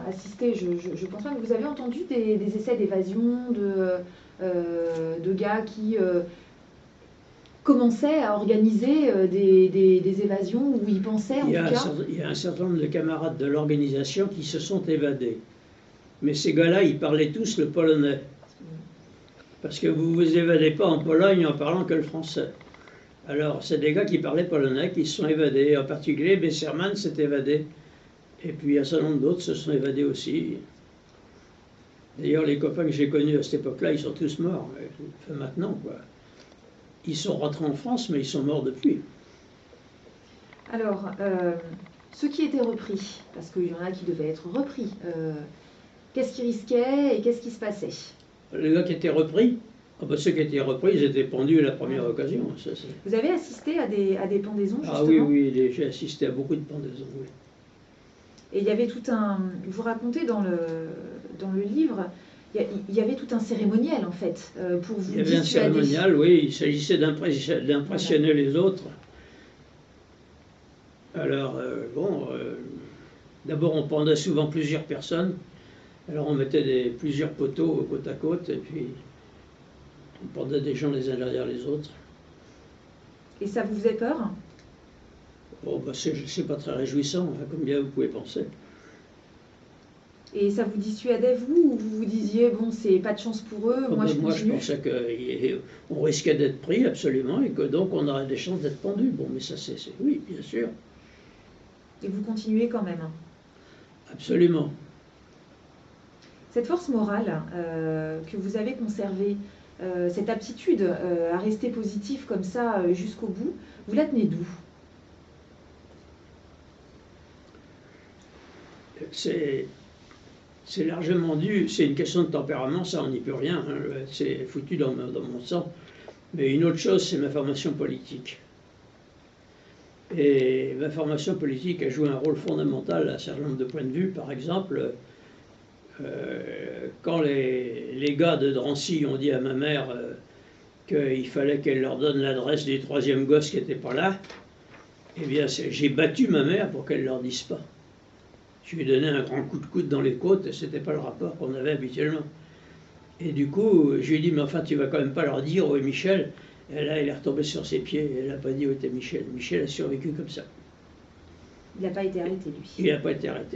assisté, je pense pas, mais vous avez entendu des essais d'évasion de gars qui commençaient à organiser des évasions où ils pensaient en tout cas. Il y a un certain nombre de camarades de l'organisation qui se sont évadés. Mais ces gars-là, ils parlaient tous le polonais. Parce que vous ne vous évadez pas en Pologne en parlant que le français. Alors, c'est des gars qui parlaient polonais qui se sont évadés. En particulier, Besserman s'est évadé. Et puis, un certain nombre d'autres se sont évadés aussi. D'ailleurs, les copains que j'ai connus à cette époque-là, ils sont tous morts. Enfin, maintenant, quoi. Ils sont rentrés en France, mais ils sont morts depuis. Alors, ceux qui étaient repris, parce qu'il y en a qui devaient être repris, qu'est-ce qu'ils risquaient et qu'est-ce qui se passait? Les gars qui étaient repris, ceux qui étaient repris, ils étaient pendus à la première occasion. Ça, vous avez assisté à des pendaisons, justement? Ah oui, oui, j'ai assisté à beaucoup de pendaisons, oui. Et il y avait tout un... Vous racontez dans le livre, il y avait tout un cérémonial, en fait, pour vous dissuader. Il y avait un cérémonial, oui, il s'agissait d'impressionner voilà. Les autres. Alors, d'abord on pendait souvent plusieurs personnes. Alors on mettait plusieurs poteaux côte à côte, et puis on pendait des gens les uns derrière les autres. Et ça vous faisait peur? Bon, c'est pas très réjouissant, hein, comme bien vous pouvez penser. Et ça vous dissuadait, vous, ou vous vous disiez, bon, c'est pas de chance pour eux, moi je continue? Moi, je pensais qu'on risquait d'être pris, absolument, et que donc on aurait des chances d'être pendu. Bon, mais ça, oui, bien sûr. Et vous continuez quand même? Absolument. Cette force morale que vous avez conservée, cette aptitude à rester positif comme ça jusqu'au bout, vous la tenez d'où? C'est largement dû, c'est une question de tempérament, ça on n'y peut rien, hein, c'est foutu dans mon sang. Mais une autre chose, c'est ma formation politique. Et ma formation politique a joué un rôle fondamental à un certain nombre de points de vue. Par exemple, quand les gars de Drancy ont dit à ma mère qu'il fallait qu'elle leur donne l'adresse du troisième gosse qui n'était pas là, eh bien j'ai battu ma mère pour qu'elle ne leur dise pas. Je lui ai donné un grand coup de coude dans les côtes, et ce n'était pas le rapport qu'on avait habituellement. Et du coup, je lui ai dit, mais enfin, tu vas quand même pas leur dire où est Michel. Et là, elle est retombée sur ses pieds, elle n'a pas dit où était Michel. Michel a survécu comme ça. Il n'a pas été arrêté, lui. Il n'a pas été arrêté.